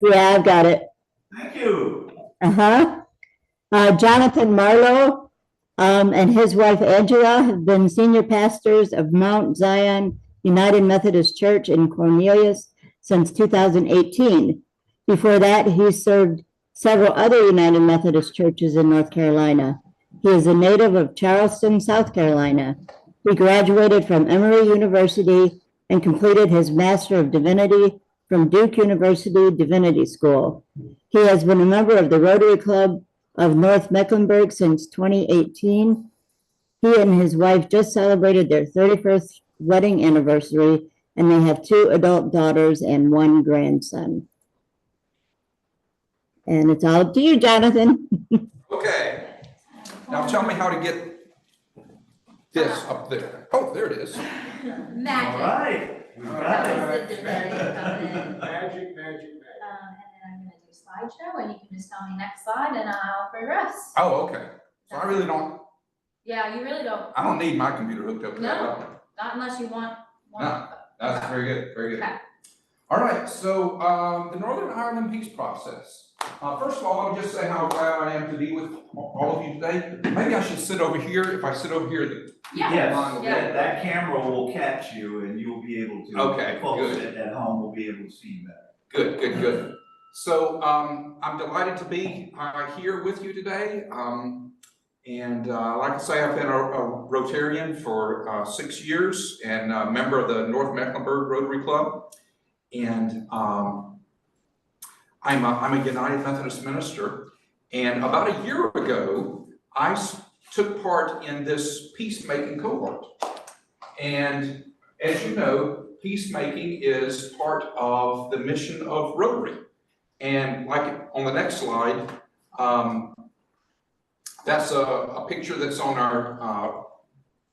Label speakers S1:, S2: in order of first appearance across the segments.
S1: Yeah, I've got it.
S2: Thank you.
S1: Jonathon Marlowe, and his wife Angela have been senior pastors of Mount Zion United Methodist Church in Cornelius since 2018. Before that, he served several other United Methodist churches in North Carolina. He is a native of Charleston, South Carolina. He graduated from Emory University and completed his Master of Divinity from Duke University Divinity School. He has been a member of the Rotary Club of North Mecklenburg since 2018. He and his wife just celebrated their 31st wedding anniversary, and they have 2 adult daughters and 1 grandson. And it's all up to you, Jonathon.
S3: Okay. Now tell me how to get this up there. Oh, there it is.
S2: All right. We got it.
S4: Magic.
S5: And then I'm gonna do slideshow, and you can just tell me next slide, and I'll progress.
S3: Oh, okay. So I really don't,
S5: Yeah, you really don't,
S3: I don't need my computer hooked up to that.
S5: No. Not unless you want.
S3: No, that's very good, very good.
S5: Okay.
S3: All right, so the Northern Ireland peace process. First of all, let me just say how glad I am to be with all of you today. Maybe I should sit over here. If I sit over here,
S2: Yes,
S5: Yeah.
S2: that camera will catch you and you'll be able to.
S3: Okay,
S2: Folks
S3: good.
S2: at home will be able to see you better.
S3: Good. So I'm delighted to be here with you today. And like I say, I've been a Rotarian for 6 years and a member of the North Mecklenburg Rotary Club. And I'm a United Methodist minister. And about a year ago, I took part in this peacemaking cohort. And as you know, peacemaking is part of the mission of Rotary. And like on the next slide, that's a picture that's on our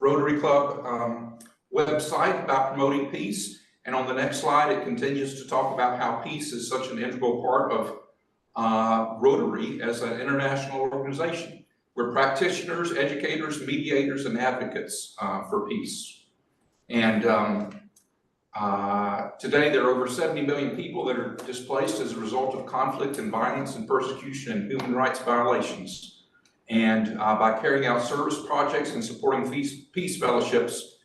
S3: Rotary Club website about promoting peace. And on the next slide, it continues to talk about how peace is such an integral part of Rotary as an international organization. We're practitioners, educators, mediators, and advocates for peace. And today, there are over 70 million people that are displaced as a result of conflict and violence and persecution and human rights violations. And by carrying out service projects and supporting peace fellowships,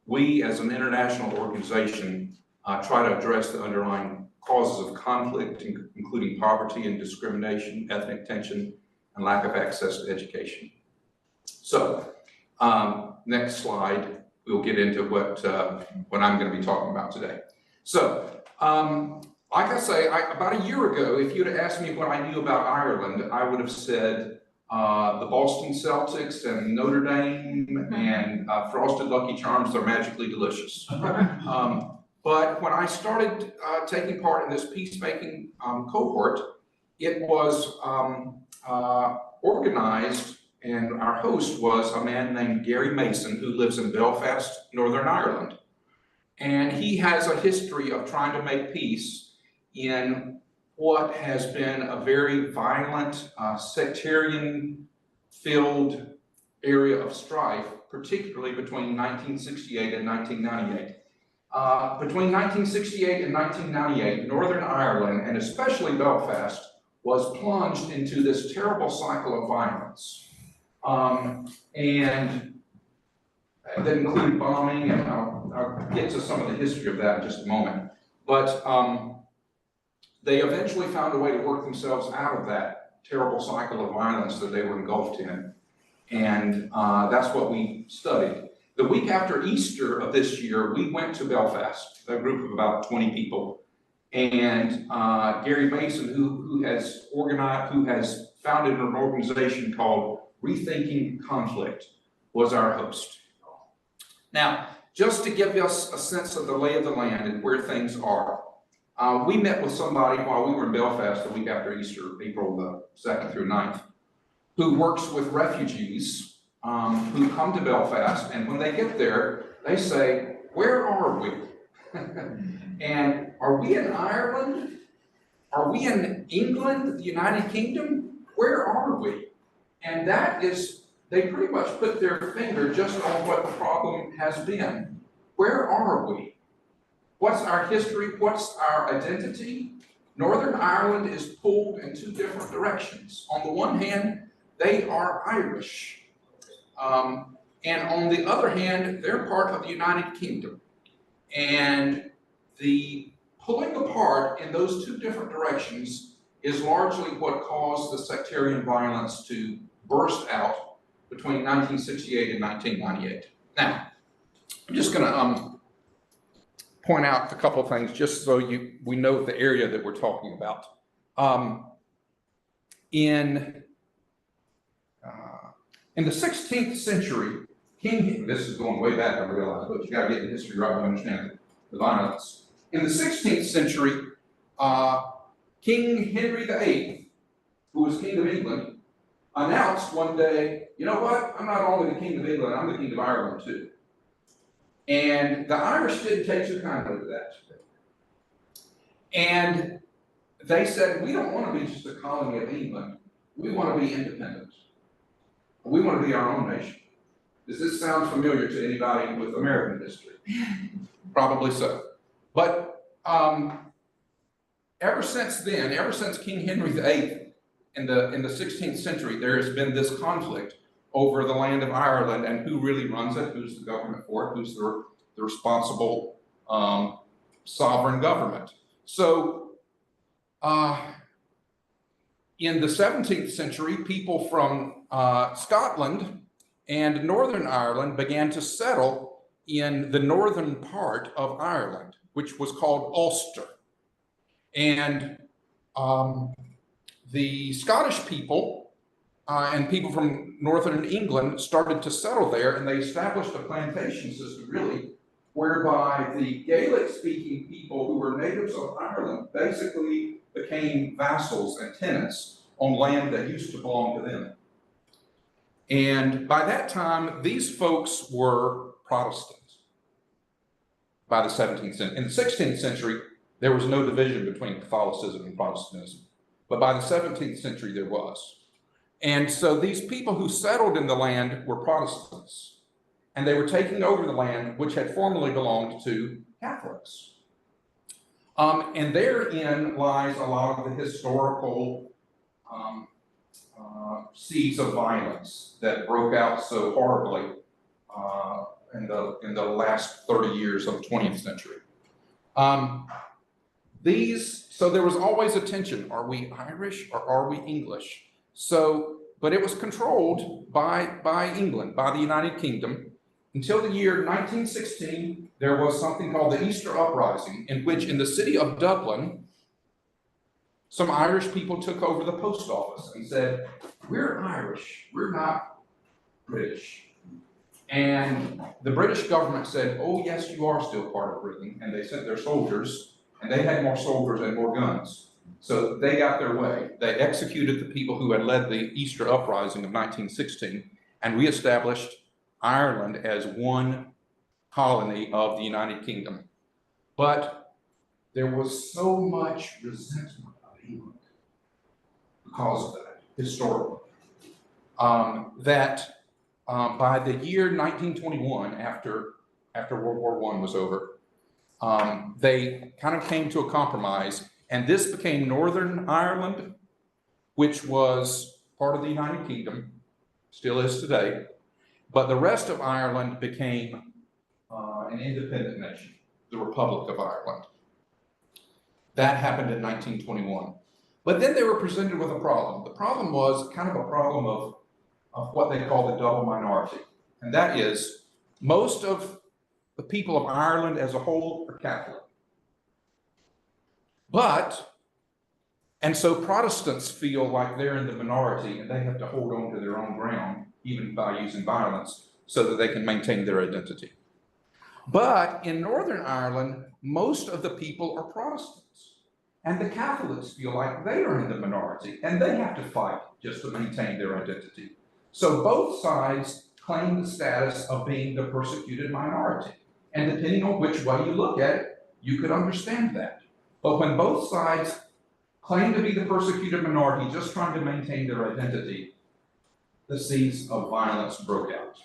S3: we as an international organization try to address the underlying causes of conflict, including poverty and discrimination, ethnic tension, and lack of access to education. So, next slide, we'll get into what I'm going to be talking about today. So, like I say, about a year ago, if you'd have asked me what I knew about Ireland, I would have said the Boston Celtics and Notre Dame and Frosted Lucky Charms, they're magically delicious. But when I started taking part in this peacemaking cohort, it was organized, and our host was a man named Gary Mason, who lives in Belfast, Northern Ireland. And he has a history of trying to make peace in what has been a very violent, sectarian-filled area of strife, particularly between 1968 and 1998. Between 1968 and 1998, Northern Ireland, and especially Belfast, was plunged into this terrible cycle of violence. And that included bombing, and I'll get to some of the history of that in just a moment. But they eventually found a way to work themselves out of that terrible cycle of violence that they were engulfed in. And that's what we studied. The week after Easter of this year, we went to Belfast, a group of about 20 people. And Gary Mason, who has founded an organization called Rethinking Conflict, was our host. Now, just to give us a sense of the lay of the land and where things are, we met with somebody while we were in Belfast the week after Easter, April the 2nd through 9th, who works with refugees who come to Belfast, and when they get there, they say, "Where are we?" And are we in Ireland? Are we in England, the United Kingdom? Where are we? And that is, they pretty much put their finger just on what the problem has been. Where are we? What's our history? What's our identity? Northern Ireland is pulled in two different directions. On the one hand, they are Irish. And on the other hand, they're part of the United Kingdom. And the pulling apart in those two different directions is largely what caused the sectarian violence to burst out between 1968 and 1998. Now, I'm just going to point out a couple of things just so we know the area that we're talking about. In the 16th century, this is going way back, I realize, but you got to get the history right to understand the violence. In the 16th century, King Henry VIII, who was King of England, announced one day, you know what, I'm not only the King of England, I'm the King of Ireland too. And the Irish didn't take too kindly to that. And they said, we don't want to be just a colony of England, we want to be independent. We want to be our own nation. Does this sound familiar to anybody with American history? Probably so. But ever since then, ever since King Henry VIII in the 16th century, there has been this conflict over the land of Ireland and who really runs it, who's the government for it, who's the responsible sovereign government. So in the 17th century, people from Scotland and Northern Ireland began to settle in the northern part of Ireland, which was called Ulster. And the Scottish people and people from northern England started to settle there, and they established a plantation system, really, whereby the Gaelic-speaking people who were natives of Ireland basically became vassals and tenants on land that used to belong to them. And by that time, these folks were Protestants by the 17th century. In the 16th century, there was no division between Catholicism and Protestantism. But by the 17th century, there was. And so these people who settled in the land were Protestants. And they were taking over the land which had formerly belonged to Catholics. And therein lies a lot of the historical seeds of violence that broke out so horribly in the last 30 years of the 20th century. So there was always a tension. Are we Irish or are we English? But it was controlled by England, by the United Kingdom. Until the year 1916, there was something called the Easter Uprising, in which in the city of Dublin, some Irish people took over the post office and said, we're Irish, we're not British. And the British government said, oh yes, you are still part of Britain. And they sent their soldiers, and they had more soldiers and more guns. So they got their way. They executed the people who had led the Easter Uprising of 1916 and reestablished Ireland as one colony of the United Kingdom. But there was so much resentment of England because of that, historically, that by the year 1921, after World War I was over, they kind of came to a compromise, and this became Northern Ireland, which was part of the United Kingdom, still is today, but the rest of Ireland became an independent nation, the Republic of Ireland. That happened in 1921. But then they were presented with a problem. The problem was kind of a problem of what they call the double minority. And that is, most of the people of Ireland as a whole are Catholic. And so Protestants feel like they're in the minority and they have to hold on to their own ground, even by using violence, so that they can maintain their identity. But in Northern Ireland, most of the people are Protestants. And the Catholics feel like they are in the minority and they have to fight just to maintain their identity. So both sides claim the status of being the persecuted minority. And depending on which way you look at it, you could understand that. But when both sides claim to be the persecuted minority, just trying to maintain their identity, the seeds of violence broke out.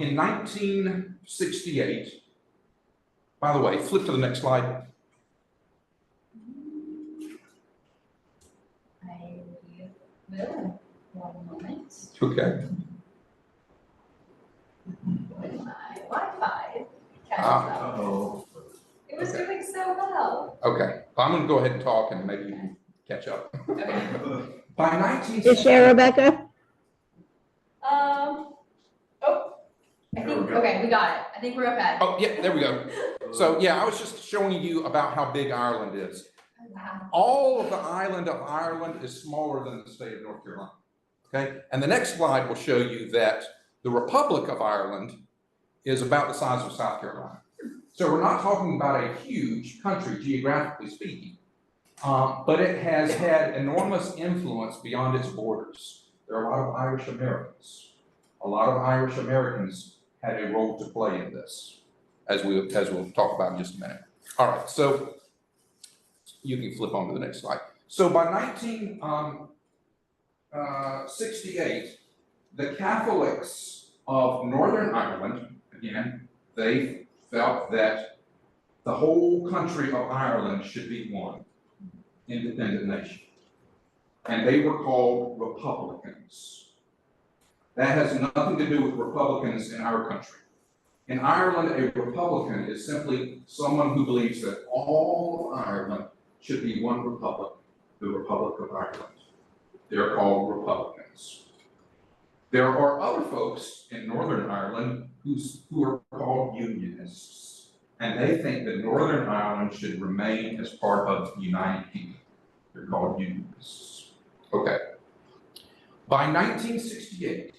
S3: In 1968, by the way, flip to the next slide.
S5: Good. One moment.
S3: Okay.
S5: When my Wi-Fi catches
S3: Ah.
S5: up.
S2: Oh.
S5: It was
S3: Okay.
S5: doing so well.
S3: Okay, I'm gonna go ahead and talk and maybe you can catch up.
S5: Okay.
S3: By 1960.
S1: Just share, Rebecca?
S5: Oh, I think, okay, we got it. I think we're okay.
S3: Oh, yeah, there we go. So, yeah, I was just showing you about how big Ireland is.
S5: Wow.
S3: All of the island of Ireland is smaller than the state of North Carolina. Okay, and the next slide will show you that the Republic of Ireland is about the size of South Carolina. So we're not talking about a huge country, geographically speaking, but it has had enormous influence beyond its borders. There are a lot of Irish Americans. A lot of Irish Americans had a role to play in this, as we'll talk about in just a minute. All right, so you can flip on to the next slide. So by 1968, the Catholics of Northern Ireland, again, they felt that the whole country of Ireland should be one independent nation. And they were called Republicans. That has nothing to do with Republicans in our country. In Ireland, a Republican is simply someone who believes that all of Ireland should be one republic, the Republic of Ireland. They're called Republicans. There are other folks in Northern Ireland who are called Unionists, and they think that Northern Ireland should remain as part of the United Kingdom. They're called Unionists. Okay. By 1968,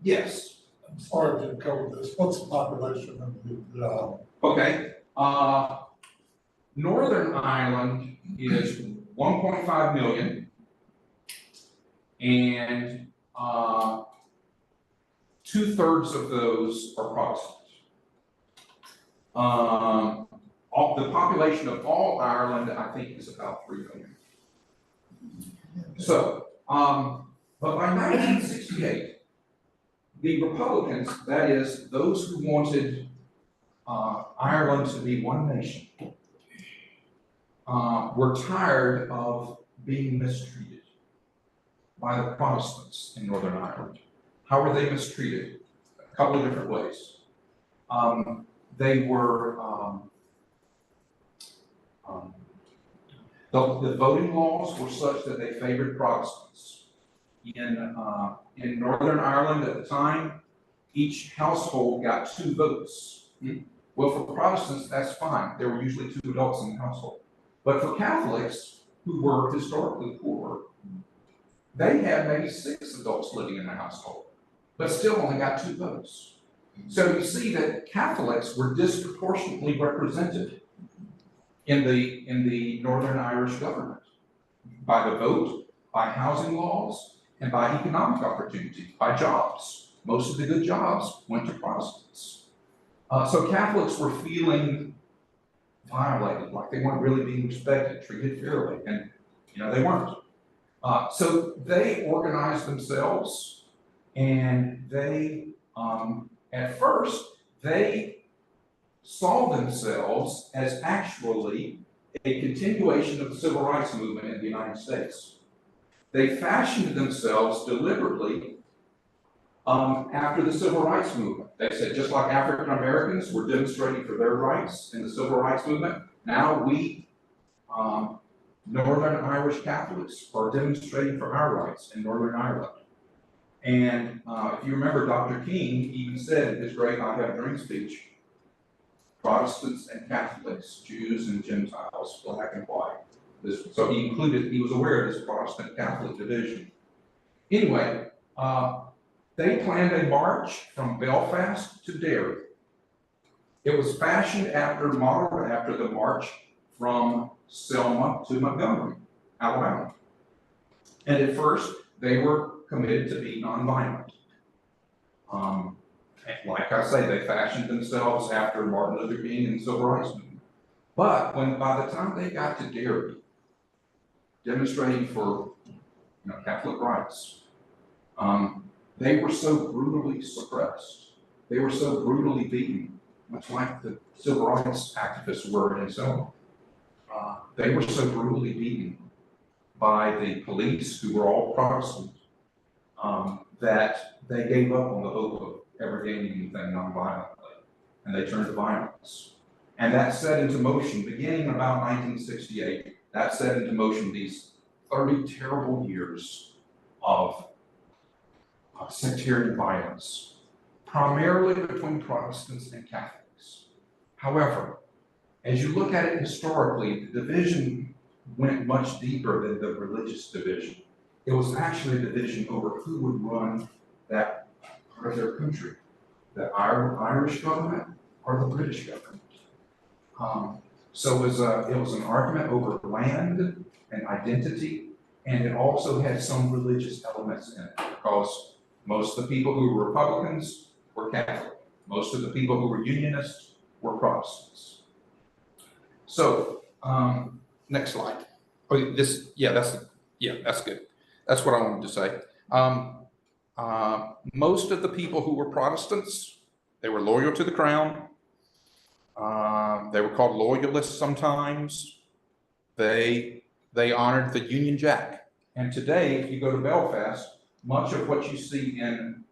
S3: yes.
S4: I'm sorry to cover this. What's the population of the,
S3: Okay. Northern Ireland is 1.5 million, and 2/3 of those are Protestant. The population of all Ireland, I think, is about 3 million. So, but by 1968, the Republicans, that is, those who wanted Ireland to be one nation, were tired of being mistreated by the Protestants in Northern Ireland. How were they mistreated? A couple of different ways. They were, the voting laws were such that they favored Protestants. In Northern Ireland at the time, each household got 2 votes. Well, for Protestants, that's fine. There were usually 2 adults in the household. But for Catholics, who were historically poor, they had maybe 6 adults living in the household, but still only got 2 votes. So you see that Catholics were disproportionately represented in the Northern Irish government by the vote, by housing laws, and by economic opportunity, by jobs. Most of the good jobs went to Protestants. So Catholics were feeling violated, like they weren't really being respected, treated fairly, and they weren't. So they organized themselves, and they, at first, they saw themselves as actually a continuation of the civil rights movement in the United States. They fashioned themselves deliberately after the civil rights movement. They said, just like African Americans were demonstrating for their rights in the civil rights movement, now we, Northern Irish Catholics, are demonstrating for our rights in Northern Ireland. And if you remember, Dr. King even said in his great I Have a Dream speech, Protestants and Catholics, Jews and Gentiles, black and white. So he was aware of this Protestant Catholic division. Anyway, they planned a march from Belfast to Derry. It was modeled after the march from Selma to Montgomery, Alabama. And at first, they were committed to be nonviolent. Like I say, they fashioned themselves after Martin Luther King and the Civil Rights Movement. But by the time they got to Derry, demonstrating for Catholic rights, they were so brutally suppressed. They were so brutally beaten, much like the civil rights activists were in Selma. They were so brutally beaten by the police, who were all Protestant, that they gave up on the hope of ever gaining anything nonviolently, and they turned to violence. And that set into motion, beginning about 1968, that set into motion these 30 terrible years of sectarian violence, primarily between Protestants and Catholics. However, as you look at it historically, the division went much deeper than the religious division. It was actually a division over who would run that part of their country, the Irish government or the British government. So it was an argument over land and identity, and it also had some religious elements in it, because most of the people who were Republicans were Catholic. Most of the people who were Unionists were Protestants. So, next slide. Oh, that's good. That's what I wanted to say. Most of the people who were Protestants, they were loyal to the crown. They were called loyalists sometimes. They honored the Union Jack. And today, if you go to Belfast, much of what you see in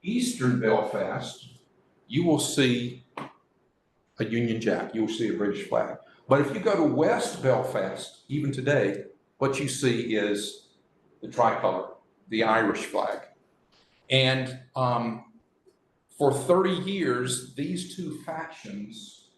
S3: eastern Belfast, you will see a Union Jack. You will see a British flag. But if you go to West Belfast, even today, what you see is the tricolor, the Irish flag. And for 30 years, these two factions,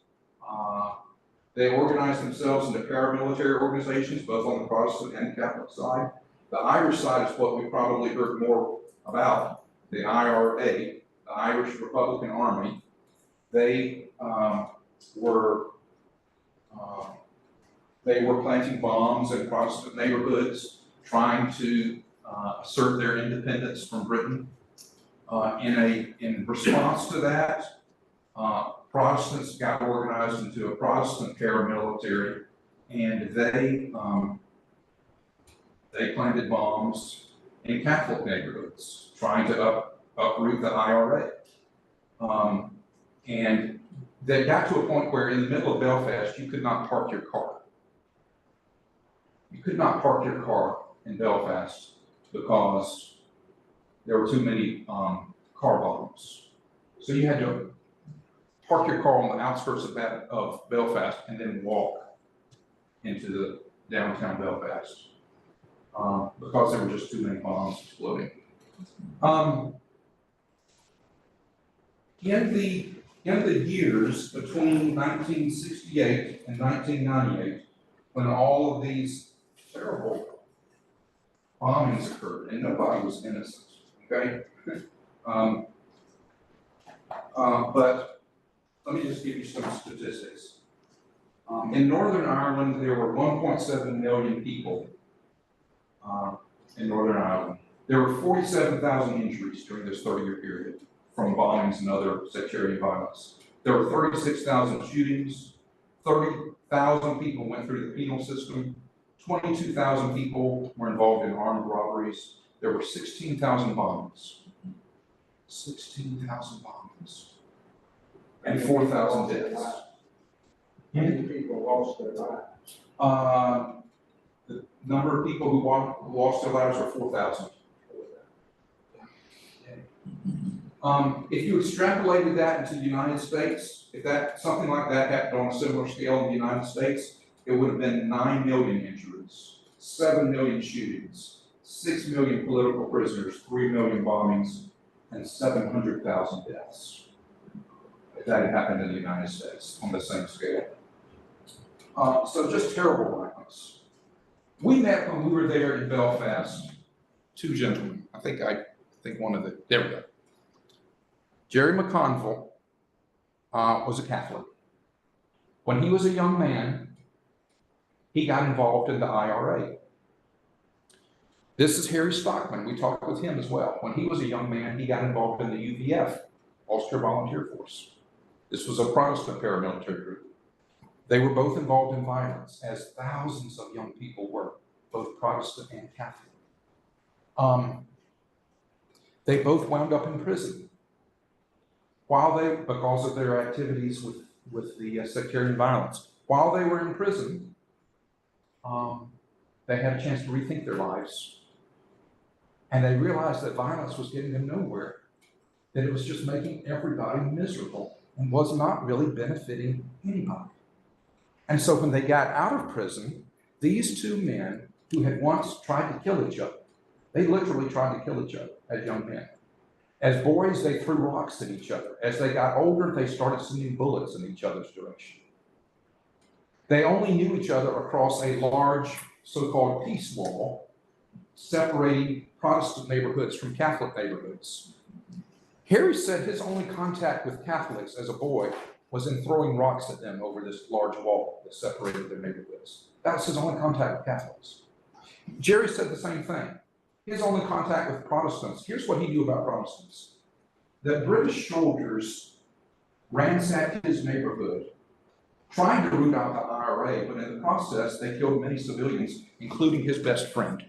S3: they organized themselves into paramilitary organizations, both on the Protestant and Catholic side. The Irish side is what we probably heard more about, the IRA, the Irish Republican Army. They were planting bombs in Protestant neighborhoods, trying to assert their independence from Britain. In response to that, Protestants got organized into a Protestant paramilitary, and they planted bombs in Catholic neighborhoods, trying to uproot the IRA. And they got to a point where in the middle of Belfast, you could not park your car. You could not park your car in Belfast because there were too many car bombs. So you had to park your car on the outskirts of Belfast and then walk into the downtown Belfast because there were just too many bombs exploding. In the years between 1968 and 1998, when all of these terrible bombings occurred and nobody was innocent, okay? But let me just give you some statistics. In Northern Ireland, there were 1.7 million people in Northern Ireland. There were 47,000 injuries during this 30-year period from bombings and other sectarian violence. There were 36,000 shootings, 30,000 people went through the penal system, 22,000 people were involved in armed robberies. There were 16,000 bombings. 16,000 bombings. And 4,000 deaths.
S2: How many people lost their lives?
S3: The number of people who lost their lives are 4,000. If you extrapolated that into the United States, if something like that happened on a similar scale in the United States, it would have been 9 million injuries, 7 million shootings, 6 million political prisoners, 3 million bombings, and 700,000 deaths. If that had happened in the United States on the same scale. So just terrible violence. We met when we were there in Belfast, two gentlemen. I think one of the, there we go. Jerry McConville was a Catholic. When he was a young man, he got involved in the IRA. This is Harry Stockman. We talked with him as well. When he was a young man, he got involved in the UVF, Ulster Volunteer Force. This was a Protestant paramilitary group. They were both involved in violence, as thousands of young people were, both Protestant and Catholic. They both wound up in prison because of their activities with the sectarian violence. While they were in prison, they had a chance to rethink their lives. And they realized that violence was getting them nowhere, that it was just making everybody miserable and was not really benefiting anybody. And so when they got out of prison, these two men who had once tried to kill each other, they literally tried to kill each other as young men. As boys, they threw rocks at each other. As they got older, they started sending bullets in each other's direction. They only knew each other across a large so-called peace wall separating Protestant neighborhoods from Catholic neighborhoods. Harry said his only contact with Catholics as a boy was in throwing rocks at them over this large wall that separated their neighborhoods. That was his only contact with Catholics. Jerry said the same thing. His only contact with Protestants, here's what he knew about Protestants. That British soldiers ransacked his neighborhood, trying to root out the IRA, but in the process, they killed many civilians, including his best friend,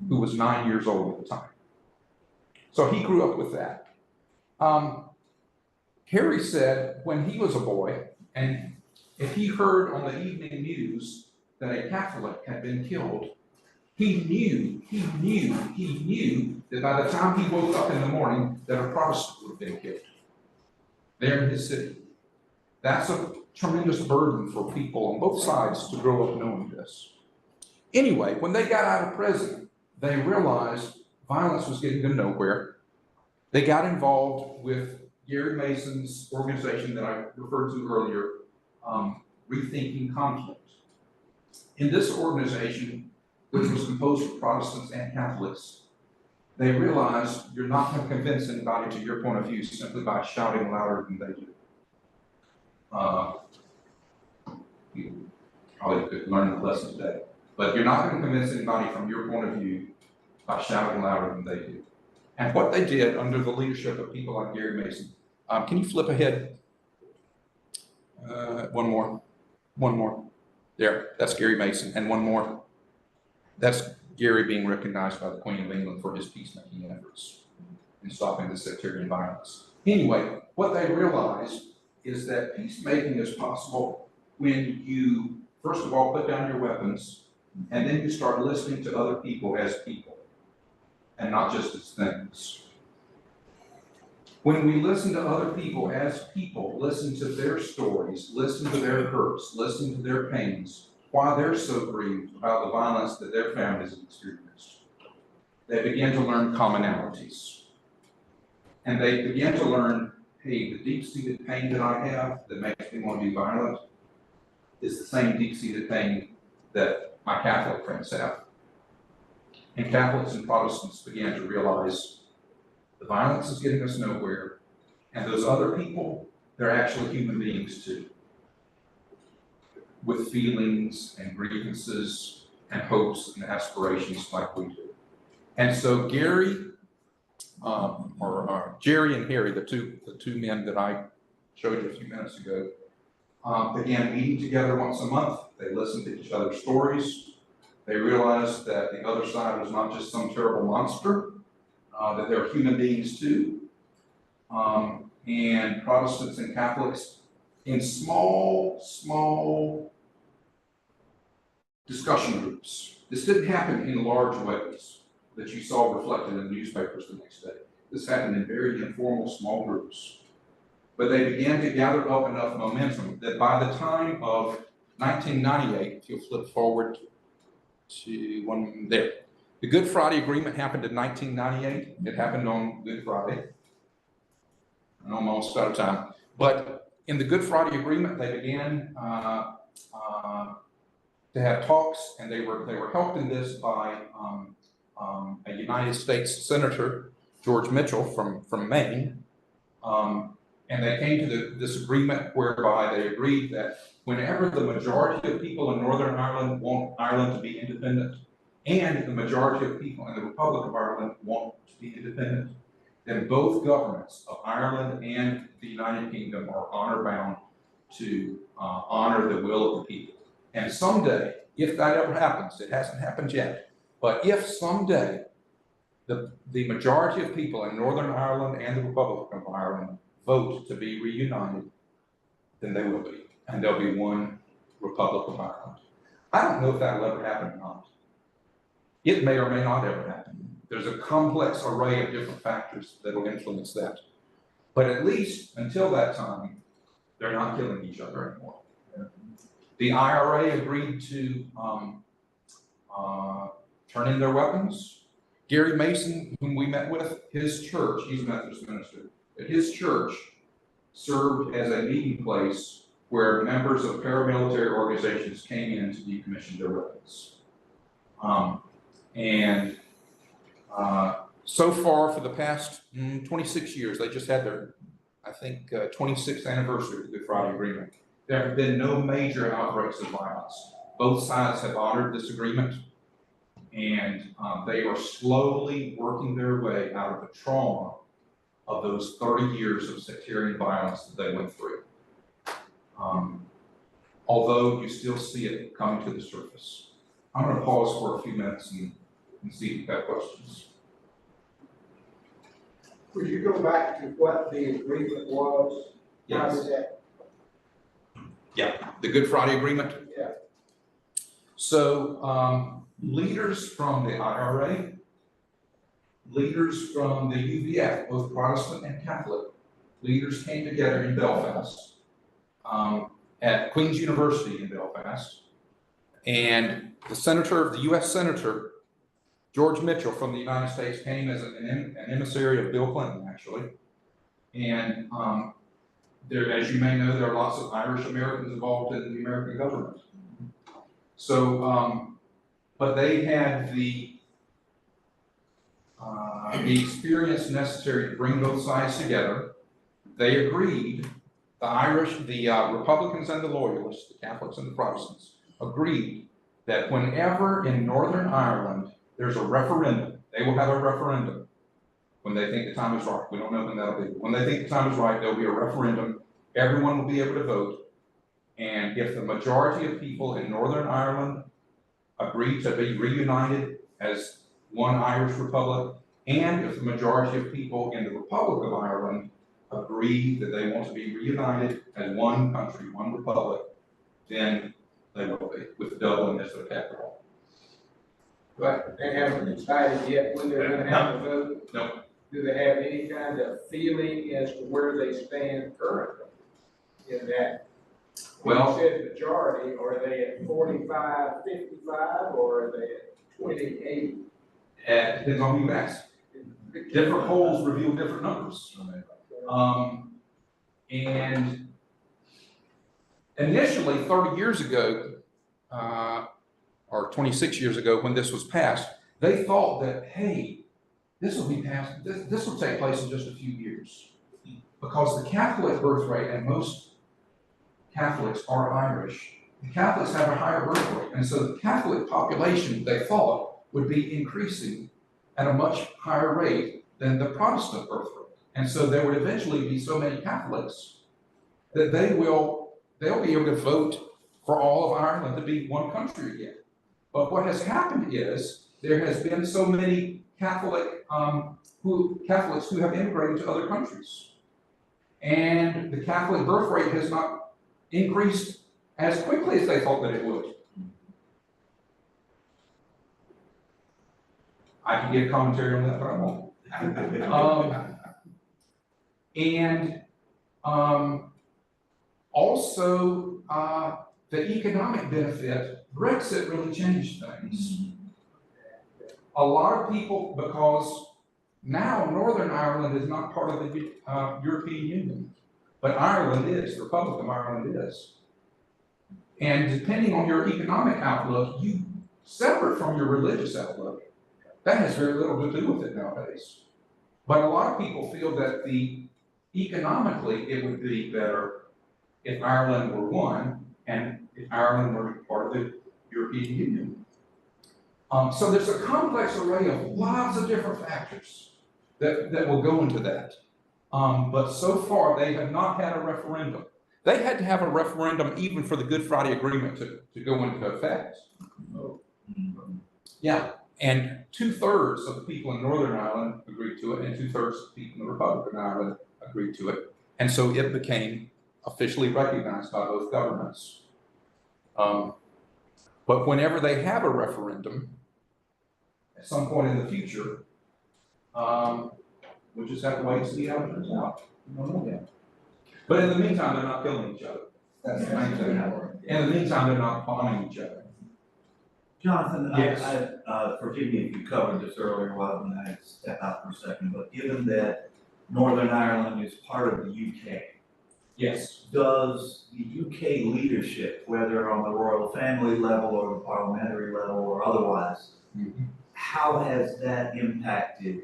S3: who was 9 years old at the time. So he grew up with that. Harry said when he was a boy, and if he heard on the evening news that a Catholic had been killed, he knew that by the time he woke up in the morning that a Protestant would have been killed there in his city. That's a tremendous burden for people on both sides to grow up knowing this. Anyway, when they got out of prison, they realized violence was getting them nowhere. They got involved with Gary Mason's organization that I referred to earlier, Rethinking Conflict. In this organization, which was composed of Protestants and Catholics, they realized you're not going to convince anybody to your point of view simply by shouting louder than they do. You probably could learn the lesson today, but you're not going to convince anybody from your point of view by shouting louder than they do. And what they did under the leadership of people like Gary Mason, can you flip ahead? One more. There, that's Gary Mason, and one more. That's Gary being recognized by the Queen of England for his peacemaking efforts in stopping the sectarian violence. Anyway, what they realized is that peacemaking is possible when you, first of all, put down your weapons, and then you start listening to other people as people, and not just as things. When we listen to other people as people, listen to their stories, listen to their hurts, listen to their pains, why they're so grieved about the violence that their families have experienced, they begin to learn commonalities. And they begin to learn, hey, the deep-seated pain that I have that makes me want to be violent is the same deep-seated pain that my Catholic friends have. And Catholics and Protestants began to realize the violence is getting us nowhere, and those other people, they're actually human beings too, with feelings and grievances and hopes and aspirations like we do. And so Gary, Jerry and Harry, the two men that I showed you a few minutes ago, began meeting together once a month. They listened to each other's stories. They realized that the other side was not just some terrible monster, that they're human beings too. And Protestants and Catholics in small discussion groups. This didn't happen in large ways that you saw reflected in the newspapers the next day. This happened in very informal small groups. But they began to gather up enough momentum that by the time of 1998, if you'll flip forward to one there, the Good Friday Agreement happened in 1998. It happened on Good Friday. I'm almost out of time. But in the Good Friday Agreement, they began to have talks, and they were helped in this by a United States Senator, George Mitchell from Maine. And they came to this agreement whereby they agreed that whenever the majority of people in Northern Ireland want Ireland to be independent, and the majority of people in the Republic of Ireland want to be independent, then both governments of Ireland and the United Kingdom are honor-bound to honor the will of the people. And someday, if that ever happens, it hasn't happened yet, but if someday the majority of people in Northern Ireland and the Republic of Ireland vote to be reunited, then they will be, and there'll be one Republic of Ireland. I don't know if that'll ever happen or not, It may or may not ever happen. There's a complex array of different factors that will influence that. But at least until that time, they're not killing each other anymore. The IRA agreed to turn in their weapons. Gary Mason, whom we met with, his church, he's a Methodist minister, but his church served as a meeting place where members of paramilitary organizations came in to decommission their weapons. So far, for the past 26 years, they just had their, I think, 26th anniversary of the Good Friday Agreement. There have been no major outbreaks of violence. Both sides have honored this agreement, and they are slowly working their way out of the trauma of those 30 years of sectarian violence that they went through. Although you still see it coming to the surface. I'm going to pause for a few minutes and see if you've got questions.
S6: Would you go back to what the agreement was? How
S3: Yes.
S6: did that?
S3: Yeah, the Good Friday Agreement.
S6: Yeah.
S3: So leaders from the IRA, leaders from the UVF, both Protestant and Catholic, leaders came together in Belfast at Queen's University in Belfast, and the U.S. Senator George Mitchell from the United States came as an emissary of Bill Clinton, actually, and there, as you may know, there are lots of Irish Americans involved in the American government. So, but they had the experience necessary to bring both sides together. They agreed, the Republicans and the Loyalists, the Catholics and the Protestants, agreed that whenever in Northern Ireland there's a referendum, they will have a referendum when they think the time is right. We don't know when that'll be. When they think the time is right, there'll be a referendum. Everyone will be able to vote. And if the majority of people in Northern Ireland agree to be reunited as one Irish republic, and if the majority of people in the Republic of Ireland agree that they want to be reunited as one country, one republic, then they will be, with Dublin as their capital.
S6: But they haven't decided yet when they're gonna have a vote?
S3: No.
S6: Do they have any kind of feeling as to where they stand currently in that? When you
S3: Well,
S6: said majority, are they at 45, 55, or are they at 28?
S3: it depends on who you ask. Different polls reveal different numbers. And initially, 30 years ago, or 26 years ago when this was passed, they thought that, hey, this will be passed, this will take place in just a few years. Because the Catholic birth rate, and most Catholics are Irish, the Catholics have a higher birth rate. And so the Catholic population, they thought, would be increasing at a much higher rate than the Protestant birth rate. And so there would eventually be so many Catholics that they'll be able to vote for all of Ireland to be one country again. But what has happened is there has been so many Catholics who have immigrated to other countries. And the Catholic birth rate has not increased as quickly as they thought that it would. I can give commentary on that, but I won't. Also, the economic benefit, Brexit really changed things. A lot of people, because now Northern Ireland is not part of the European Union, but Ireland is, the Republic of Ireland is. And depending on your economic outlook, you separate from your religious outlook, that has very little to do with it nowadays. But a lot of people feel that economically it would be better if Ireland were one and if Ireland were part of the European Union. So there's a complex array of lots of different factors that will go into that. But so far they have not had a referendum. They had to have a referendum even for the Good Friday Agreement to go into effect. Yeah, and 2/3 of the people in Northern Ireland agreed to it, and 2/3 of the people in the Republic of Ireland agreed to it. And so it became officially recognized by both governments. But whenever they have a referendum, at some point in the future. We just have to wait and see how it turns out. We don't know yet. But in the meantime, they're not killing each other. That's the main thing. In the meantime, they're not bombing each other.
S2: Jonathan,
S3: Yes.
S2: forgive me if you covered this earlier, well, when I step out for a second, but given that Northern Ireland is part of the UK,
S3: Yes.
S2: does the UK leadership, whether on the royal family level or the parliamentary level or otherwise, how has that impacted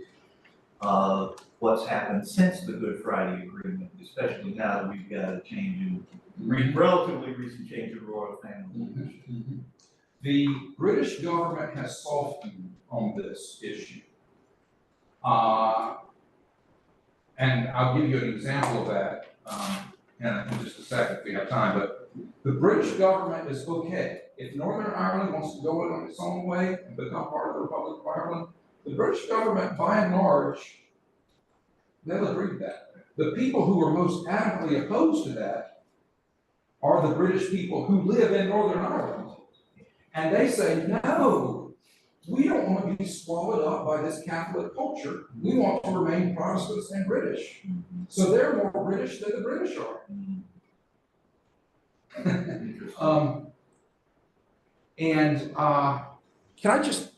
S2: what's happened since the Good Friday Agreement, especially now that we've got a change in, relatively recent change in royal family leadership?
S3: The British government has softened on this issue. And I'll give you an example of that in just a second if we have time, but the British government is okay. If Northern Ireland wants to go on its own way and become part of the Republic of Ireland, the British government, by and large, they'll agree with that. The people who are most adamantly opposed to that are the British people who live in Northern Ireland. And they say, no, we don't want to be swallowed up by this Catholic culture. We want to remain Protestants and British. So they're more British than the British are. Can I just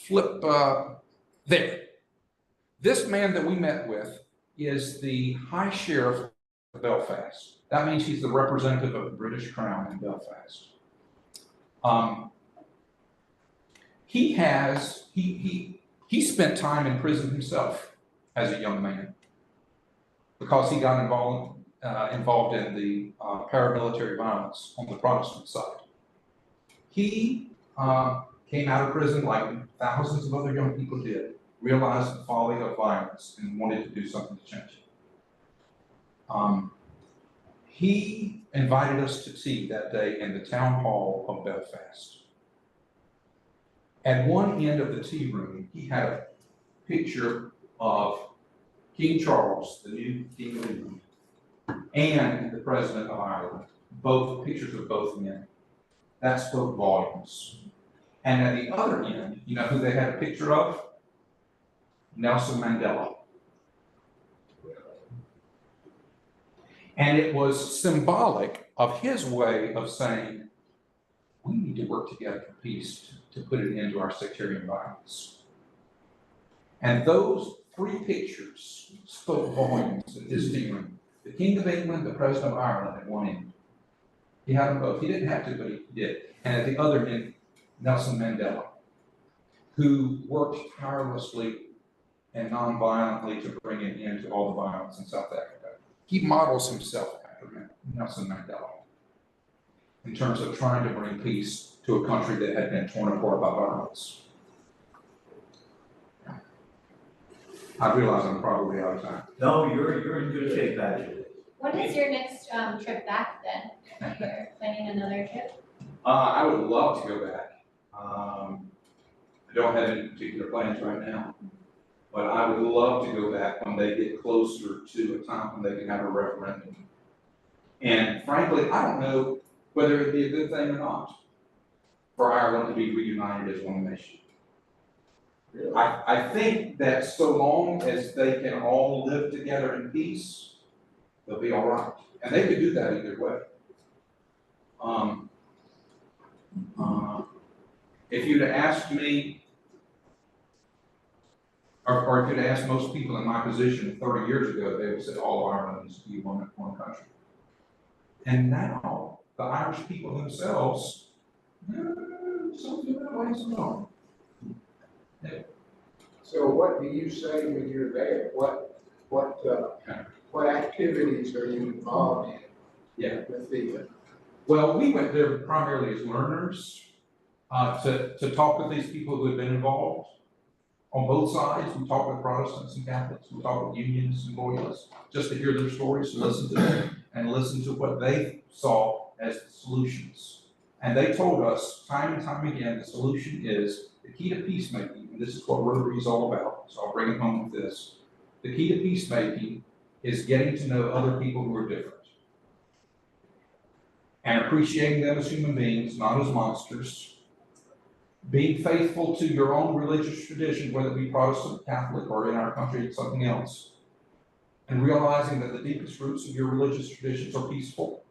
S3: flip there? This man that we met with is the High Sheriff of Belfast. That means he's the representative of the British Crown in Belfast. He spent time in prison himself as a young man because he got involved in the paramilitary violence on the Protestant side. He came out of prison like thousands of other young people did, realized the folly of violence and wanted to do something to change it. He invited us to tea that day in the town hall of Belfast. At one end of the tea room, he had a picture of King Charles, the new King of England, and the President of Ireland, both pictures of both men. That spoke volumes. And at the other end, you know who they had a picture of? Nelson Mandela. And it was symbolic of his way of saying, we need to work together for peace to put an end to our sectarian violence. And those three pictures spoke volumes in his tea room. The King of England, the President of Ireland at one end. He had them both. He didn't have to, but he did. And at the other end, Nelson Mandela, who worked tirelessly and non-violently to bring an end to all the violence in South Africa. He models himself after Nelson Mandela in terms of trying to bring peace to a country that had been torn apart by violence. I realize I'm probably out of time.
S2: No, you're in good shape, Patrick.
S5: When is your next trip back then? You're planning another trip?
S3: I would love to go back. I don't have any particular plans right now, but I would love to go back when they get closer to a time when they can have a referendum. And frankly, I don't know whether it'd be a good thing or not for Ireland to be reunited as one nation.
S6: Really?
S3: I think that so long as they can all live together in peace, they'll be all right. And they could do that either way. If you'd have asked me, or if you'd have asked most people in my position 30 years ago, they would have said all Ireland needs to be one country. And now, the Irish people themselves, some feel that way as well.
S6: So what do you say when you're there? What activities are you involved in?
S3: Yeah.
S6: With the,
S3: Well, we went there primarily as learners to talk with these people who had been involved on both sides. We talked with Protestants and Catholics. We talked with Unionists and Loyalists, just to hear their stories, to listen to them, and listen to what they saw as the solutions. And they told us time and time again, the solution is the key to peacemaking, and this is what Rotary is all about, so I'll bring it home with this. The key to peacemaking is getting to know other people who are different and appreciating them as human beings, not as monsters, being faithful to your own religious tradition, whether it be Protestant, Catholic, or in our country it's something else, and realizing that the deepest roots of your religious traditions are peaceful,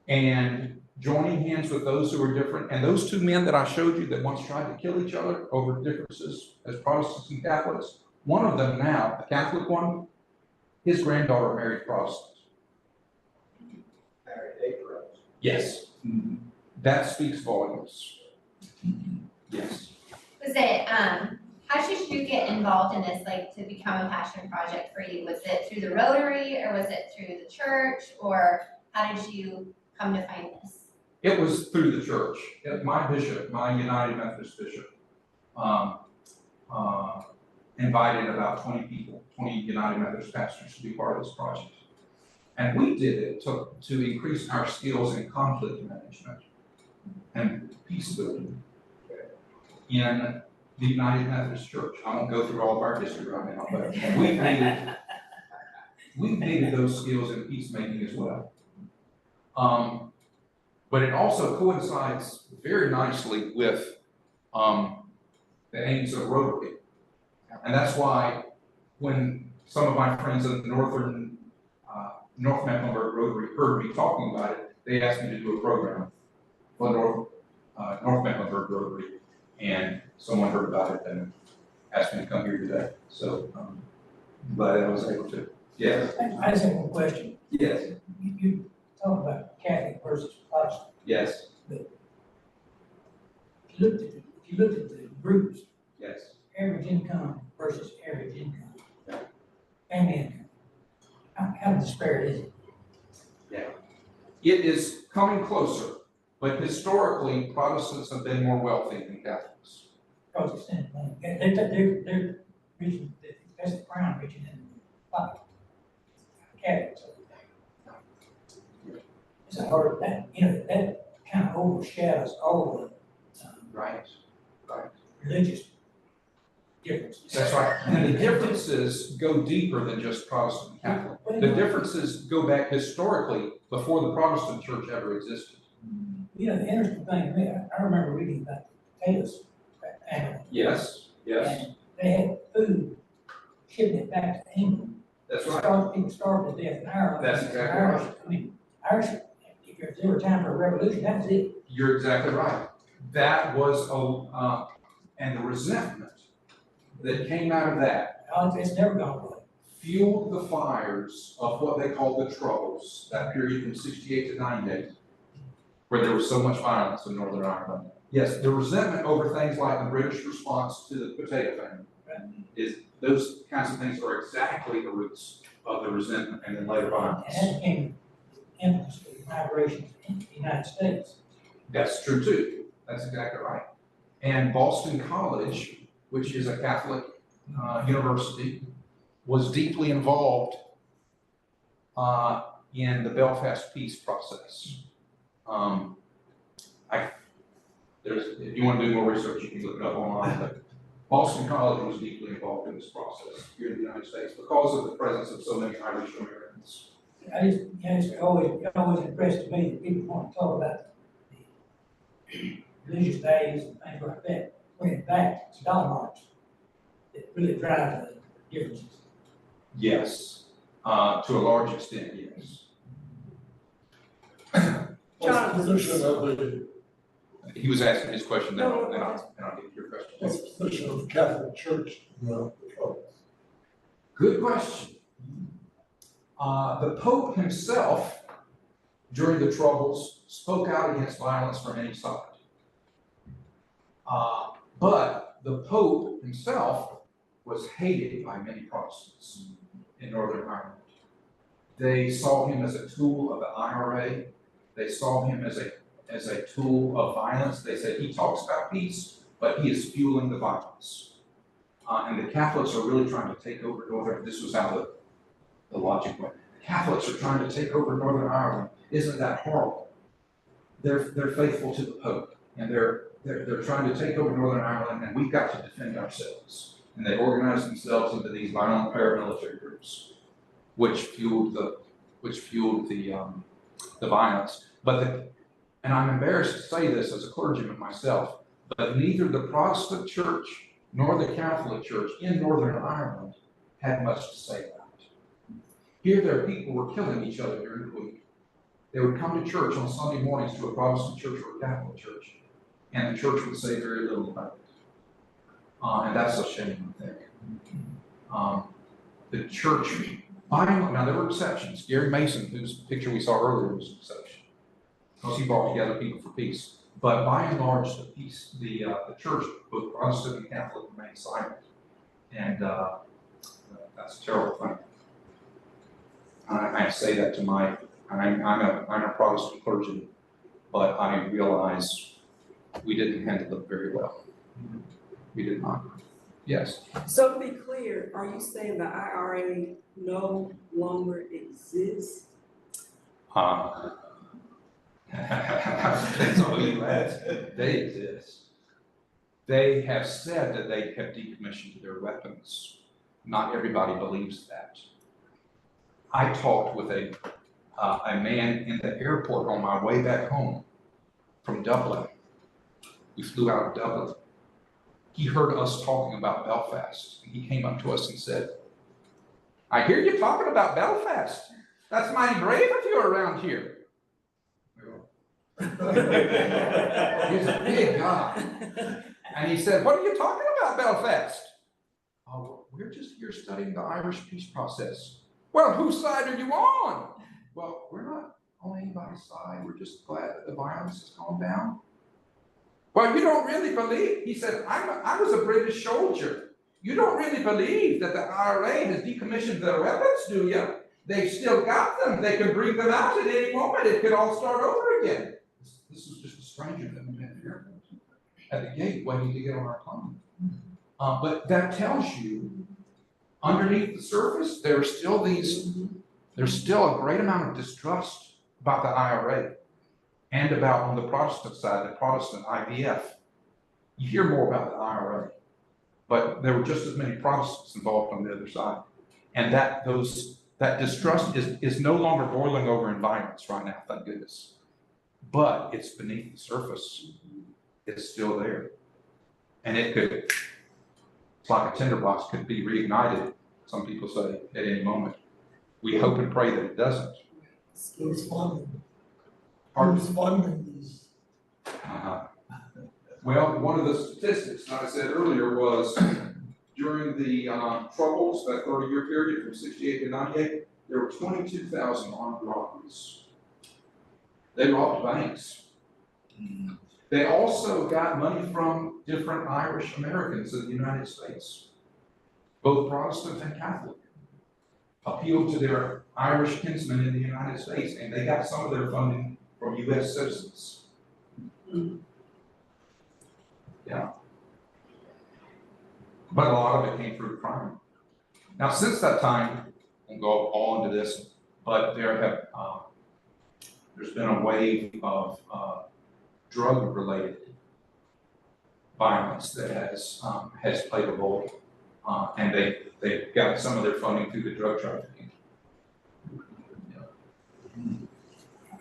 S3: and joining hands with those who are different. And those two men that I showed you that once tried to kill each other over differences as Protestants and Catholics, one of them now, the Catholic one, his granddaughter married Protestant. Yes. That speaks volumes. Yes.
S7: Was it, how did you get involved in this, like, to become a passion project for you? Was it through the Rotary, or was it through the church, or how did you come to find this?
S3: It was through the church. My bishop, my United Methodist bishop, invited about 20 people, 20 United Methodist pastors to be part of this project. And we did it to increase our skills in conflict management and peace building in the United Methodist Church. I won't go through all of our history right now, but we needed those skills in peacemaking as well. But it also coincides very nicely with the aims of Rotary. And that's why when some of my friends in the North Mecklenburg Rotary heard me talking about it, they asked me to do a program for North Mecklenburg Rotary, and someone heard about it and asked me to come here today. So, but I was able to. Yes.
S8: I just have one question.
S3: Yes.
S8: You talk about Catholic versus Protestant.
S3: Yes.
S8: But if you looked at the groups,
S3: Yes.
S8: average income versus average income, family income, how disparate is it?
S3: Yeah. It is coming closer, but historically, Protestants have been more wealthy than Catholics.
S8: Because it's in, they're reaching, that's the crown reaching in, like, Catholics. It's a hard, that kind of overshadows all the,
S3: Right. Right.
S8: religious differences.
S3: That's right. And the differences go deeper than just Protestant and Catholic. The differences go back historically before the Protestant church ever existed.
S8: The interesting thing to me, I remember reading about the potatoes annually.
S3: Yes. Yes.
S8: And they had food, shipping it back to England.
S3: That's right.
S8: People starved to death in Ireland.
S3: That's exactly
S8: Irish,
S3: right.
S8: I mean, Irish, if there were time for a revolution, that was it.
S3: You're exactly right. That was and the resentment that came out of that
S8: It's never gone away.
S3: fueled the fires of what they called the Troubles, that period from 68 to 98, where there was so much violence in Northern Ireland. Yes, the resentment over things like the British response to the potato famine is those kinds of things are exactly the roots of the resentment and then later violence.
S8: And that became the impetus for the migration into the United States.
S3: That's true too. That's exactly right. And Boston College, which is a Catholic university, was deeply involved in the Belfast peace process. If you want to do more research, you can look it up online. But Boston College was deeply involved in this process here in the United States because of the presence of so many Irish Americans.
S8: It's always impressed me that people want to talk about the religious values and things like that. When in fact, it's dollar marks that really drive the differences.
S3: Yes, to a large extent, yes.
S4: What's the position of the,
S3: He was asking his question, then I'll get your question.
S4: what's the position of the Catholic Church in the Troubles?
S3: Good question. The Pope himself, during the Troubles, spoke out against violence from any side. But the Pope himself was hated by many Protestants in Northern Ireland. They saw him as a tool of the IRA. They saw him as a tool of violence. They said he talks about peace, but he is fueling the violence. And the Catholics are really trying to take over Northern. This was how the logic went. The Catholics are trying to take over Northern Ireland. Isn't that horrible? They're faithful to the Pope, and they're trying to take over Northern Ireland, and we've got to defend ourselves. And they organized themselves into these violent paramilitary groups, which fueled the violence. And I'm embarrassed to say this as a clergyman myself, But neither the Protestant church nor the Catholic church in Northern Ireland had much to say about it. Here, their people were killing each other during the week. They would come to church on Sunday mornings to a Protestant church or a Catholic church, and the church would say very little about it. And that's a shame, I think. The church, now there were exceptions. Gary Mason, whose picture we saw earlier, was an exception, because he brought together people for peace. But by and large, the church, both Protestant and Catholic, remained silent. And that's a terrible thing. I say that to I'm a Protestant clergyman, but I realize we didn't handle it very well. We did not. Yes.
S9: So to be clear, are you saying the IRA no longer exists?
S3: That's all you ask. They exist. They have said that they have decommissioned their weapons. Not everybody believes that. I talked with a man in the airport on my way back home from Dublin. We flew out of Dublin. He heard us talking about Belfast, and he came up to us and said, "I hear you talking about Belfast. That's mighty brave of you around here." He's a big guy. And he said, "What are you talking about, Belfast?" "Oh, we're just here studying the Irish peace process." "Well, whose side are you on?" "Well, we're not on anybody's side. We're just glad that the violence has gone down." "Well, you don't really believe," he said, I was a British soldier. "You don't really believe that the IRA has decommissioned their weapons, do you? They've still got them. They can bring them out at any moment. It could all start over again." This was just a stranger that we met here at the gate waiting to get on our plane. But that tells you, underneath the surface, there's still a great amount of distrust about the IRA and about, on the Protestant side, the Protestant IVF. You hear more about the IRA, but there were just as many Protestants involved on the other side. And that distrust is no longer boiling over in violence right now, thank goodness. But it's beneath the surface. It's still there. And it's like a tinderbox, could be reignited, some people say, at any moment. We hope and pray that it doesn't.
S4: Who's funding?
S3: Pardon?
S4: Who's funding these?
S3: Well, one of the statistics, like I said earlier, was during the Troubles, that 30-year period from 68 to 98, there were 22,000 armed robberies. They robbed banks. They also got money from different Irish Americans in the United States, both Protestant and Catholic, appealed to their Irish kinsmen in the United States, and they got some of their funding from U.S. citizens. Yeah. But a lot of it came through crime. Now, since that time, we'll go all into this, but there's been a wave of drug-related violence that has played a role, and they got some of their funding through the drug trafficking.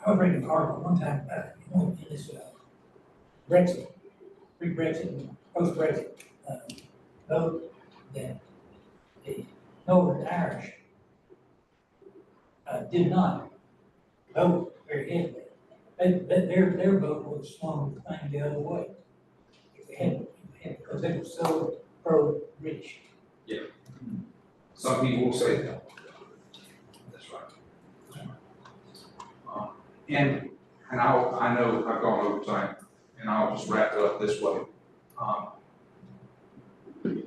S8: I was reading an article one time about in this Brexit, pre-Brexit and post-Brexit vote that the Northern Irish did not vote very heavily. Their vote would have swung the thing the other way if they hadn't, because they were so pro-British.
S3: Yeah. Some people will say that. That's right. And I know I've gone over time, and I'll just wrap it up this way.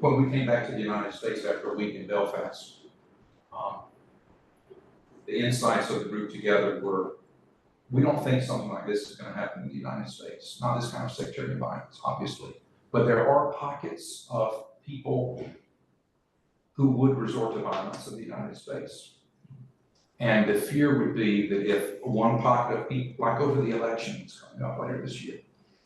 S3: When we came back to the United States after a week in Belfast, the insights of the group together were, we don't think something like this is going to happen in the United States. Not this kind of sectarian violence, obviously, but there are pockets of people who would resort to violence in the United States. And the fear would be that if one pocket of people, like over the elections coming up later this year,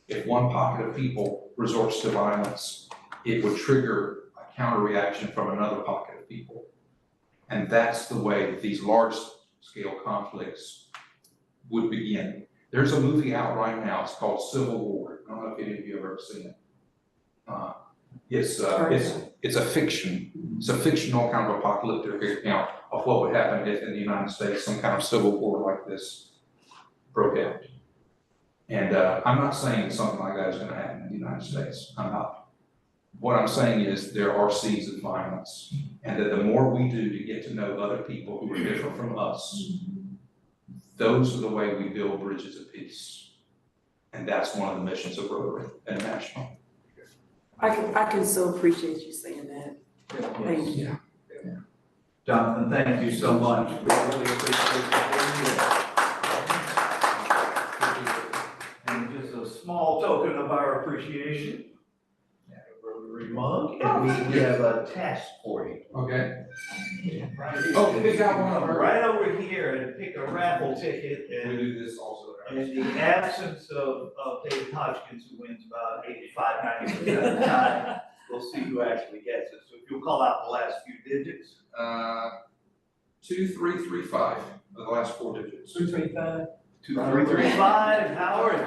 S3: if one pocket of people resorts to violence, it would trigger a counter reaction from another pocket of people. And that's the way that these large-scale conflicts would begin. There's a movie out right now, it's called Civil War. I don't know if any of you have ever seen it. It's a fiction. It's a fictional kind of apocalyptic account of what would happen if in the United States some kind of civil war like this broke out. And I'm not saying something like that is going to happen in the United States. I'm not. What I'm saying is there are seeds of violence, and that the more we do to get to know other people who are different from us, those are the way we build bridges of peace. And that's one of the missions of Rotary International.
S9: I can so appreciate you saying that. Thank you.
S2: Jonathan, thank you so much. We really appreciate you being here. And just a small token of our appreciation, a Rotary mug, and we have a task for you.
S3: Okay.
S2: Oh, pick out one of them right over here and pick a raffle ticket.
S3: We do this also.
S2: In the absence of David Hodgkins, who wins about 85–90% of the time, we'll see who actually gets it. So if you'll call out the last few digits.
S3: 2335 are the last 4 digits.
S8: 235.
S2: 2335, Howard.